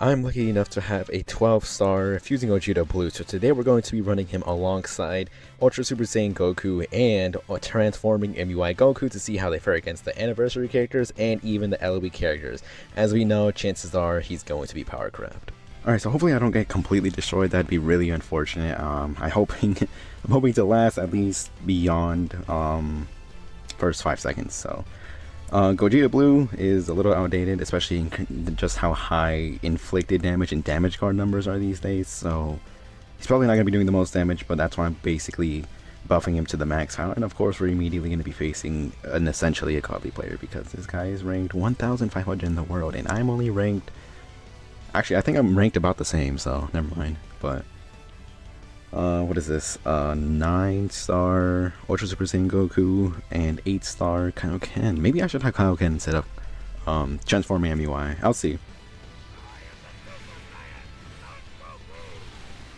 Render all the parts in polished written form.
I'm lucky enough to have a 12-star Fusing Gogeta Blue, so today we're going to be running him alongside Ultra Super Saiyan Goku and Transforming MUI Goku to see how they fare against the Anniversary characters and even the LOE characters. As we know, chances are he's going to be power crept. Alright, so hopefully I don't get completely destroyed. That'd be really unfortunate. I'm hoping to last at least beyond first 5 seconds. So Gogeta Blue is a little outdated, especially in just how high inflicted damage and damage card numbers are these days. So he's probably not going to be doing the most damage, but that's why I'm basically buffing him to the max out. And of course, we're immediately going to be facing essentially a godly player because this guy is ranked 1,500 in the world, and I'm only ranked. Actually, I think I'm ranked about the same, so never mind. But what is this? 9-star Ultra Super Saiyan Goku and 8-star Kaioken. Maybe I should have Kaioken instead of Transforming MUI. I'll see.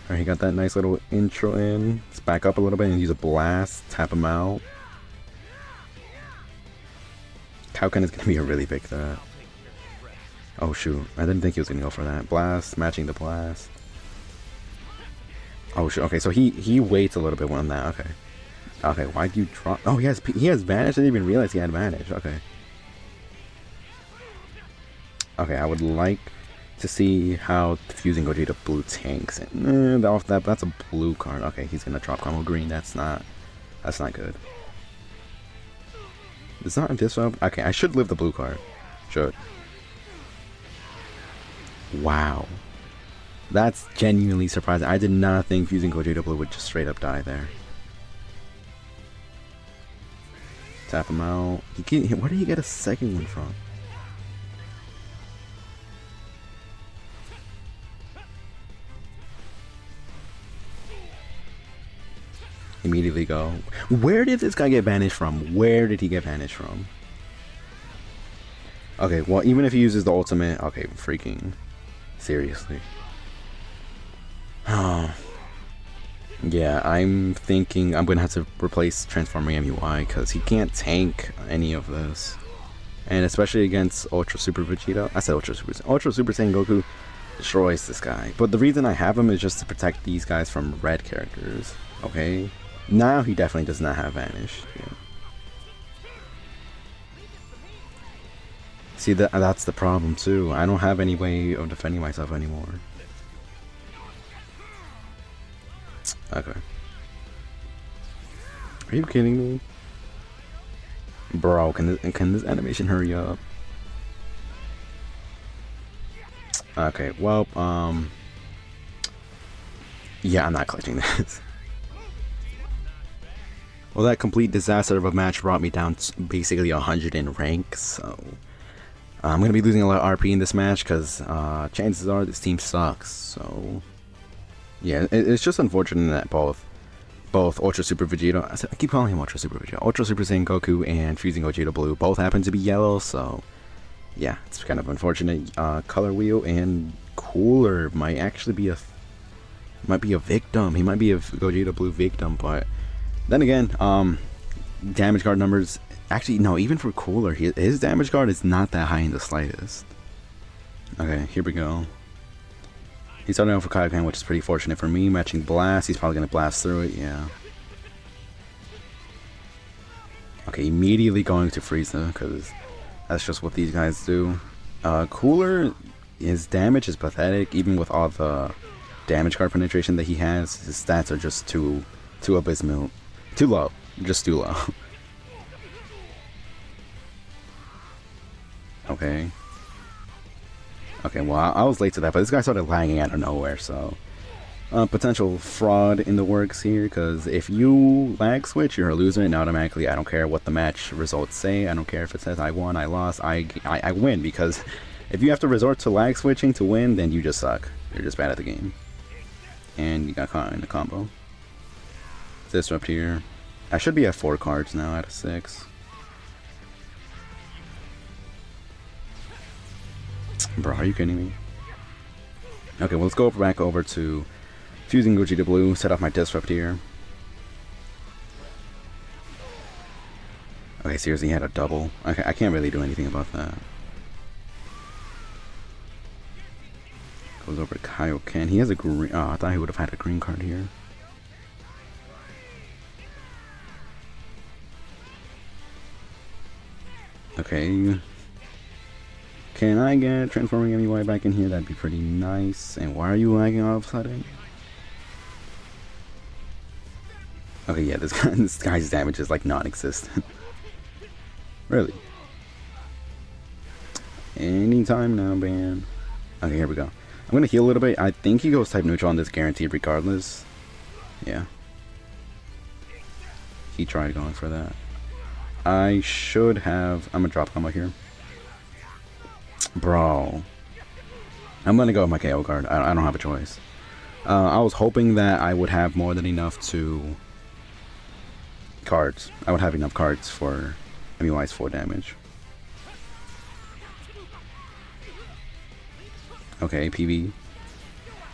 Alright, he got that nice little intro in. Let's back up a little bit and use a blast, tap him out. Kaioken is gonna be a really big threat. Oh shoot, I didn't think he was gonna go for that. Blast, matching the blast. Oh shoot, okay, so he waits a little bit on that, okay. Okay, why'd you drop? Oh, he has Vanish? I didn't even realize he had Vanish, okay. Okay, I would like to see how Fusing Gogeta Blue tanks. And, that's a blue card. Okay, he's gonna drop combo green, that's not good. It's not a disrupt. Okay, I should live the blue card. Should. Wow. That's genuinely surprising. I did not think Fusing Gogeta Blue would just straight up die there. Tap him out. Where did he get a second one from? Immediately go. Where did this guy get banished from? Where did he get banished from? Okay, well, even if he uses the ultimate, okay, freaking seriously. Oh. Yeah, I'm thinking I'm gonna have to replace Transforming MUI because he can't tank any of this. And especially against Ultra Super Vegeta. I said Ultra Super Saiyan Goku destroys this guy. But the reason I have him is just to protect these guys from red characters. Okay? Now he definitely does not have Vanish. Yeah. See, that's the problem too. I don't have any way of defending myself anymore. Okay. Are you kidding me? Bro, can this animation hurry up? Okay, well, yeah, I'm not clutching this. Well, that complete disaster of a match brought me down basically 100 in rank, so I'm going to be losing a lot of RP in this match because chances are this team sucks, so yeah, it's just unfortunate that both Ultra Super Vegeta, I keep calling him Ultra Super Vegeta, Ultra Super Saiyan Goku and Fusing Gogeta Blue both happen to be yellow, so yeah, it's kind of unfortunate. Color Wheel and Cooler might actually be a victim. He might be a Gogeta Blue victim, but then again, damage card numbers, actually no, even for Cooler, his damage card is not that high in the slightest. Okay, here we go. He's starting off with Kaioken, which is pretty fortunate for me. Matching Blast, he's probably going to blast through it, yeah. Okay, immediately going to Frieza, because that's just what these guys do. Cooler, his damage is pathetic, even with all the damage card penetration that he has. His stats are just too abysmal. Too low. Just too low. Okay. Okay, well, I was late to that, but this guy started lagging out of nowhere, so potential fraud in the works here, because if you lag switch, you're a loser, and automatically, I don't care what the match results say, I don't care if it says I won, I lost, I win, because if you have to resort to lag switching to win, then you just suck. You're just bad at the game. And you got caught in a combo. Disrupt here. I should be at 4 cards now out of 6. Bro, are you kidding me? Okay, well, let's go back over to Fusing Gogeta Blue, set off my Disrupt here. Okay, seriously, he had a double. I can't really do anything about that. Goes over to Kaioken. He has a green. Oh, I thought he would have had a green card here. Okay. Can I get transforming MUI back in here? That'd be pretty nice. And why are you lagging all of a sudden? Okay, yeah, this guy's damage is like non-existent. Really? Anytime now, man. Okay, here we go. I'm gonna heal a little bit. I think he goes type neutral on this guaranteed regardless. Yeah. He tried going for that. I should have... I'm gonna drop combo here. Bro. I'm gonna go with my KO card. I don't have a choice. I was hoping that I would have more than enough to... cards. I would have enough cards for MUI's 4 damage. Okay, PB.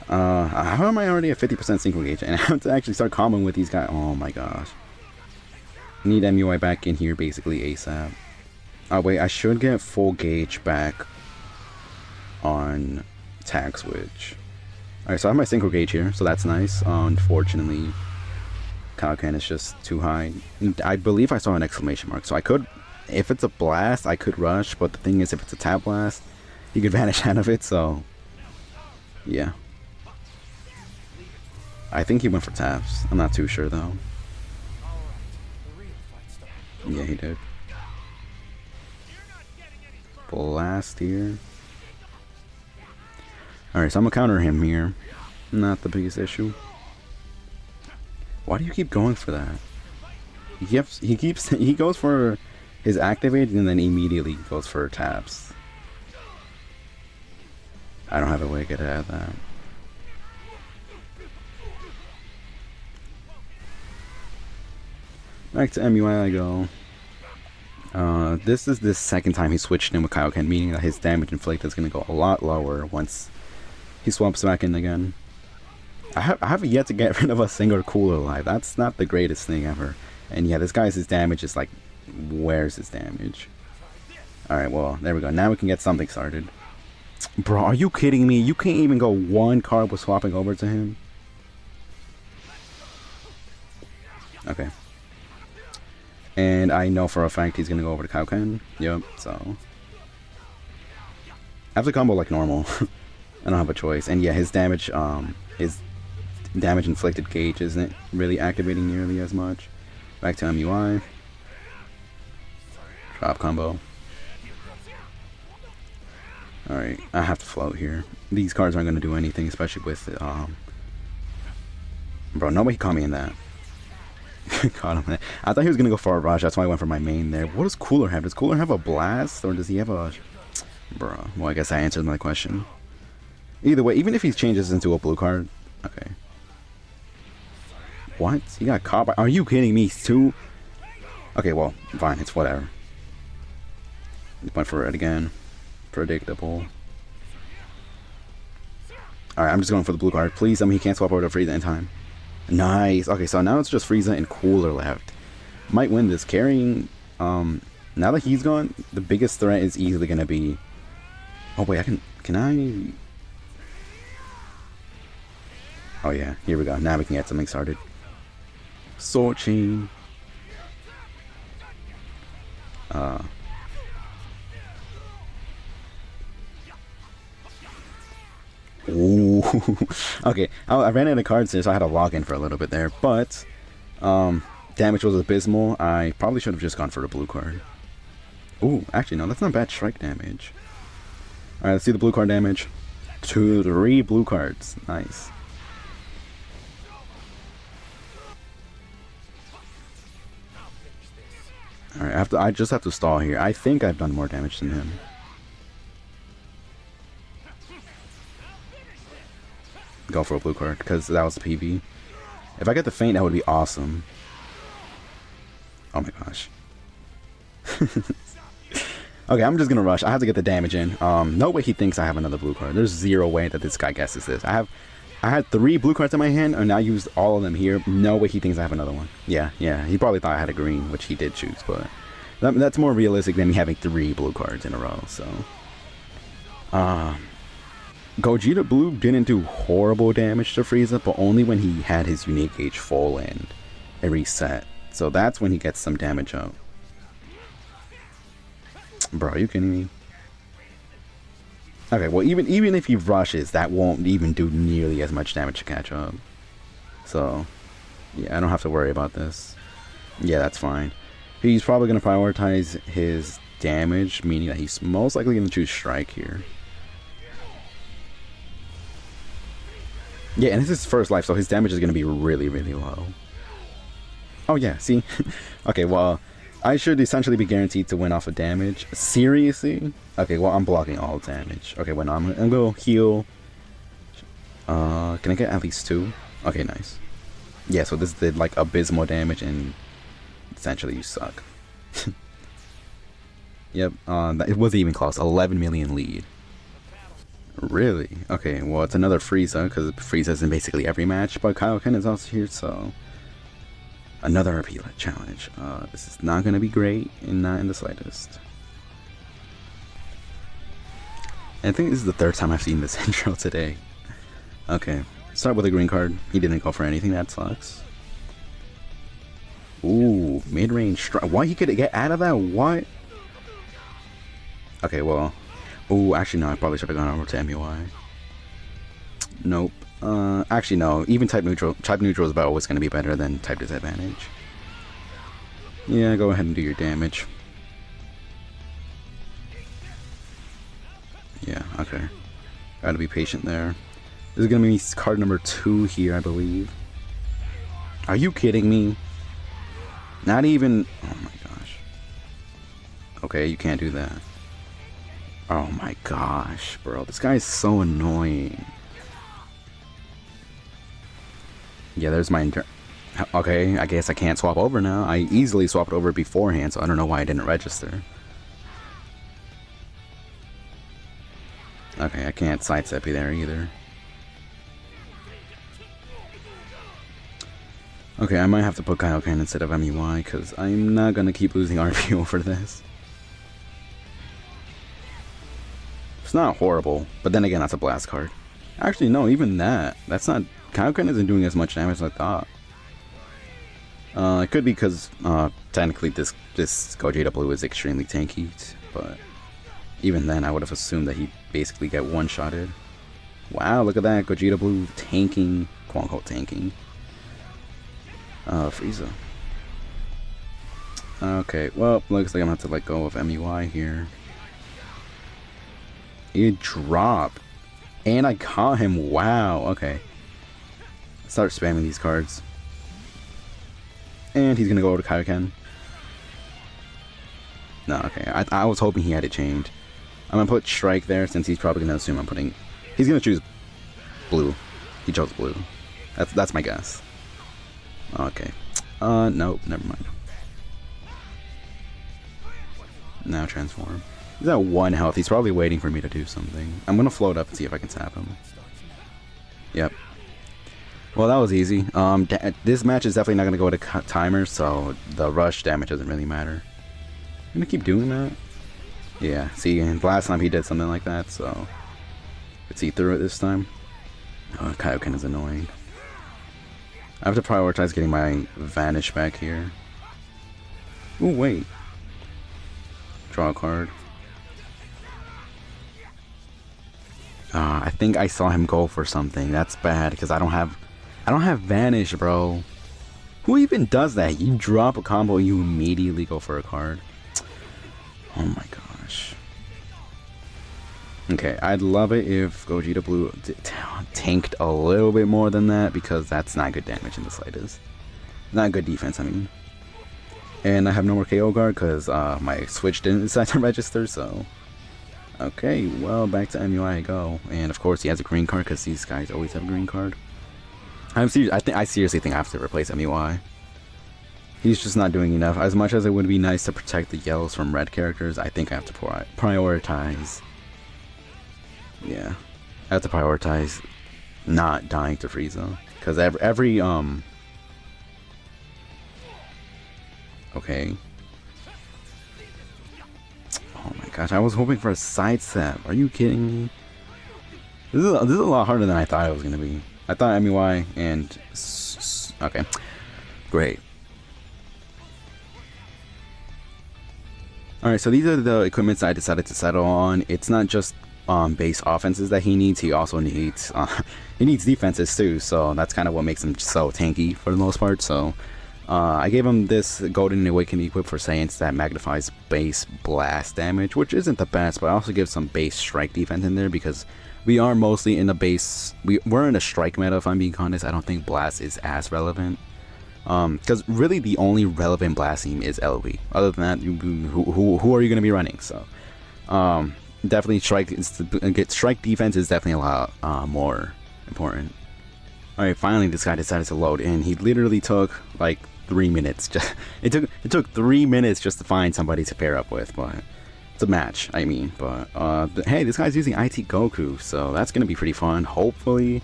How am I already at 50% synchro gauge? And I have to actually start comboing with these guys. Oh my gosh. Need MUI back in here basically ASAP. Oh wait, I should get full gauge back on tag switch. Alright, so I have my synchro gauge here, so that's nice. Unfortunately, Kaioken is just too high. I believe I saw an exclamation mark, so I could, if it's a blast, I could rush, but the thing is, if it's a tap blast, he could vanish out of it, so yeah. I think he went for taps. I'm not too sure though. Yeah, he did. Blast here. Alright, so I'm gonna counter him here. Not the biggest issue. Why do you keep going for that? He goes for his activate and then immediately goes for taps. I don't have a way to get out of that. Back to MUI I go. This is the second time he switched in with Kaioken, meaning that his damage inflict is going to go a lot lower once he swaps back in again. I have yet to get rid of a single cooler alive. That's not the greatest thing ever. And yeah, this guy's his damage is like, where's his damage? Alright, well, there we go. Now we can get something started. Bro, are you kidding me? You can't even go one card with swapping over to him? Okay. And I know for a fact he's going to go over to Kaioken. Yep, so I have to combo like normal. I don't have a choice. And yeah, his damage inflicted gauge isn't really activating nearly as much. Back to MUI. Drop combo. Alright, I have to float here. These cards aren't going to do anything, especially with bro, nobody caught me in that. Caught him. I thought he was going to go for a rush, that's why I went for my main there. What does Cooler have? Does Cooler have a blast, or does he have a... Bro, well, I guess I answered my question. Either way, even if he changes into a blue card... Okay. What? He got caught by... Are you kidding me? Two? Okay, well, fine, it's whatever. Went for it again. Predictable. Alright, I'm just going for the blue card. Please tell me he can't swap over to Frieza in time. Nice. Okay, so now it's just Frieza and Cooler left. Might win this. Carrying, now that he's gone, the biggest threat is easily going to be... Oh, wait, can I... Oh, yeah, here we go. Now we can get something started. Sword Chain. Ooh. Okay, I ran out of cards here, so I had to log in for a little bit there, but damage was abysmal. I probably should have just gone for the blue card. Ooh, actually, no, that's not bad strike damage. Alright, let's see the blue card damage. 3 blue cards. Nice. Alright, I just have to stall here. I think I've done more damage than him. Go for a blue card, because that was the PB. If I get the feint, that would be awesome. Oh my gosh. Okay, I'm just gonna rush. I have to get the damage in. No way he thinks I have another blue card. There's 0 way that this guy guesses this. I had 3 blue cards in my hand, and I used all of them here. No way he thinks I have another one. Yeah, he probably thought I had a green, which he did choose, but that's more realistic than me having 3 blue cards in a row, so. Gogeta Blue didn't do horrible damage to Frieza, but only when he had his unique gauge full and it reset. So that's when he gets some damage up. Bro, are you kidding me? Okay, well, even if he rushes, that won't even do nearly as much damage to catch up. So, yeah, I don't have to worry about this. Yeah, that's fine. He's probably going to prioritize his damage, meaning that he's most likely going to choose Strike here. Yeah, and this is his first life, so his damage is going to be really, really low. Oh, yeah, see? Okay, well, I should essentially be guaranteed to win off of damage. Seriously? Okay, well, I'm blocking all damage. Okay, well, I'm going to go heal. Can I get at least 2? Okay, nice. Yeah, so this did, like, abysmal damage, and essentially you suck. Yep, it wasn't even close. 11 million lead. Really? Okay, well, it's another Frieza, because Frieza's in basically every match, but Kaioken is also here, so... Another RP challenge. This is not going to be great, and not in the slightest. I think this is the 3rd time I've seen this intro today. Okay, start with a green card. He didn't go for anything, that sucks. Ooh, mid-range strike. What? He could get out of that? What? Okay, well... Ooh, actually no, I probably should have gone over to MUI. Nope. Actually no, even type neutral is about always going to be better than type disadvantage. Yeah, go ahead and do your damage. Yeah, okay. Gotta be patient there. This is going to be card number 2 here, I believe. Are you kidding me? Not even... Oh my gosh. Okay, you can't do that. Oh my gosh, bro. This guy is so annoying. Yeah, there's my... Okay, I guess I can't swap over now. I easily swapped over beforehand, so I don't know why I didn't register. Okay, I can't sidestep you there either. Okay, I might have to put Kaioken instead of MUI, because I'm not going to keep losing RP over this. It's not horrible, but then again, that's a blast card. Actually, no, even that's not... Kaioken isn't doing as much damage as I thought. It could be because, technically this Gogeta Blue is extremely tanky, but even then, I would have assumed that he'd basically get one-shotted. Wow, look at that, Gogeta Blue tanking, quote-unquote tanking. Frieza. Okay, well, looks like I'm gonna have to let go of MUI here. It dropped. And I caught him. Wow. Okay. Start spamming these cards. And he's going to go over to Kaioken. No, okay. I was hoping he had it chained. I'm going to put Strike there since he's probably going to assume I'm putting... He's going to choose blue. He chose blue. That's my guess. Okay. Nope. Never mind. Now transform. He's at 1 health. He's probably waiting for me to do something. I'm going to float up and see if I can tap him. Yep. Well, that was easy. This match is definitely not going to go to timer, so the rush damage doesn't really matter. I'm going to keep doing that. Yeah, see, and last time he did something like that, so... Let's see through it this time. Oh, Kaioken is annoying. I have to prioritize getting my Vanish back here. Ooh, wait. Draw a card. I think I saw him go for something. That's bad because I don't have Vanish, bro. Who even does that? You drop a combo, you immediately go for a card. Oh my gosh. Okay, I'd love it if Gogeta Blue tanked a little bit more than that because that's not good damage in the slightest. Not good defense, I mean. And I have no more KO guard because my Switch didn't decide to register, so... Okay, well, back to MUI I go. And of course he has a green card because these guys always have a green card. I seriously think I have to replace MUI. He's just not doing enough. As much as it would be nice to protect the yellows from red characters, I think I have to prioritize. Yeah, I have to prioritize not dying to Frieza. Because every okay. Oh my gosh, I was hoping for a sidestep. Are you kidding me? This is a lot harder than I thought it was gonna be. I thought MUI and okay, great. All right, so these are the equipments I decided to settle on. It's not just base offenses that he needs. He also needs defenses too. So that's kind of what makes him so tanky for the most part. So I gave him this Golden Awakening equip for Science that magnifies base blast damage, which isn't the best, but I also give some base strike defense in there because we are mostly in the base. We're in a strike meta, if I'm being honest. I don't think blast is as relevant. Because really the only relevant blast team is LV. Other than that, who are you going to be running? So definitely strike defense is definitely a lot more important. All right, finally this guy decided to load in. He literally took like 3 minutes. It took 3 minutes just to find somebody to pair up with, but it's a match, I mean. But hey, this guy's using IT Goku, so that's gonna be pretty fun. Hopefully,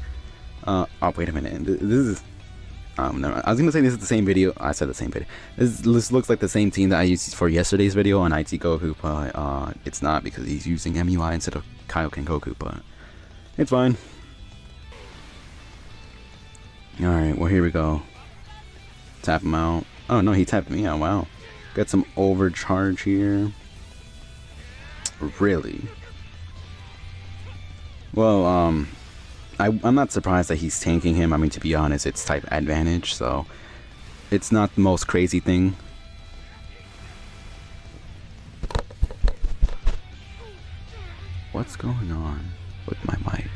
oh wait a minute, this is no, I was gonna say this is the same video. I said the same video. This looks like the same team that I used for yesterday's video on IT Goku, but it's not because he's using MUI instead of Kaioken Goku, but it's fine. Alright, well here we go. Tap him out. Oh no, he tapped me out, wow. Got some overcharge here. Really? Well, I'm not surprised that he's tanking him. I mean, to be honest, it's type advantage, so it's not the most crazy thing. What's going on with my mic?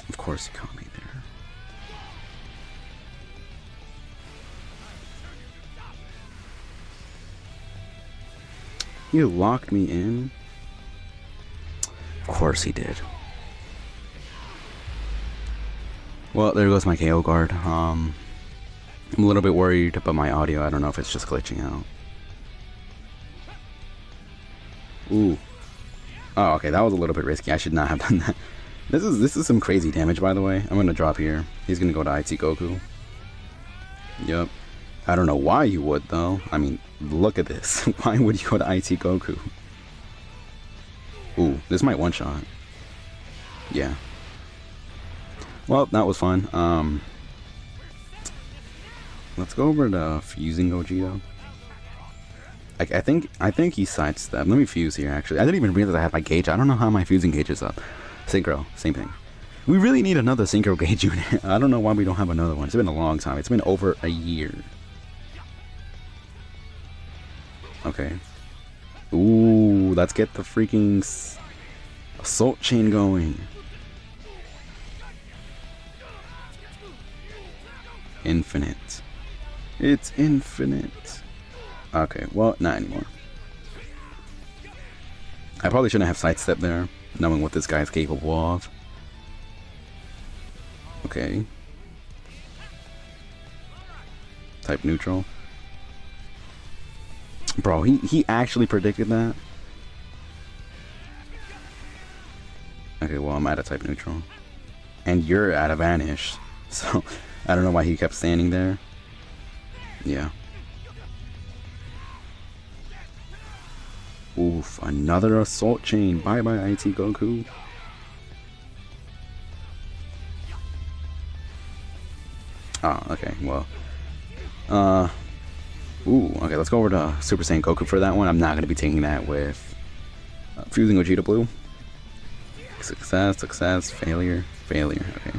Of course he caught me there. You locked me in? Of course he did. Well, there goes my KO guard. I'm a little bit worried about my audio. I don't know if it's just glitching out. Ooh. Oh, okay, that was a little bit risky. I should not have done that. This is some crazy damage, by the way. I'm gonna drop here. He's gonna go to IT Goku. Yep. I don't know why you would, though. I mean, look at this. Why would you go to IT Goku? Ooh, this might one-shot. Yeah. Well, that was fun. Let's go over to fusing Gogeta. I think he sidestepped. Let me fuse here, actually. I didn't even realize I had my gauge. I don't know how my fusing gauge is up. Synchro, same thing. We really need another synchro gauge unit. I don't know why we don't have another one. It's been a long time. It's been over a year. Okay. Ooh, let's get the freaking assault chain going. Infinite. It's infinite. Okay, well, not anymore. I probably shouldn't have sidestepped there, knowing what this guy is capable of. Okay. Type neutral. Bro, he actually predicted that? Okay, well, I'm at a type neutral. And you're at a vanish. So, I don't know why he kept standing there. Yeah. Oof, another assault chain. Bye bye, IT Goku. Oh, okay, well. Ooh, okay, let's go over to Super Saiyan Goku for that one. I'm not going to be taking that with fusing Gogeta Blue. Success, success, failure, failure, okay.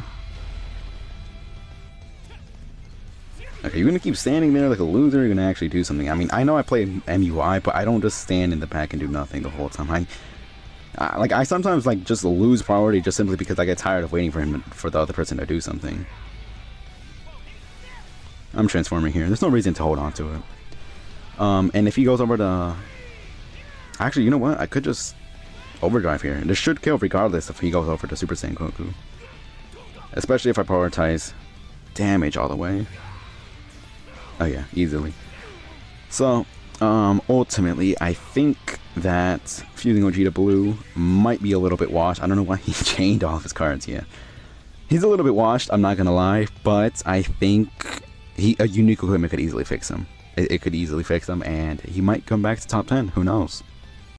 Okay, you're gonna keep standing there like a loser, you're gonna actually do something. I mean, I know I play MUI, but I don't just stand in the pack and do nothing the whole time. I sometimes like just lose priority just simply because I get tired of waiting for the other person to do something. I'm transforming here. There's no reason to hold on to it. And if he goes over to... Actually, you know what? I could just overdrive here. This should kill regardless if he goes over to Super Saiyan Goku. Especially if I prioritize damage all the way. Oh yeah, easily. So, ultimately, I think that fusing Gogeta Blue might be a little bit washed. I don't know why he chained all of his cards yet. He's a little bit washed, I'm not gonna lie, but I think a unique equipment could easily fix him. It could easily fix him, and he might come back to top 10. Who knows?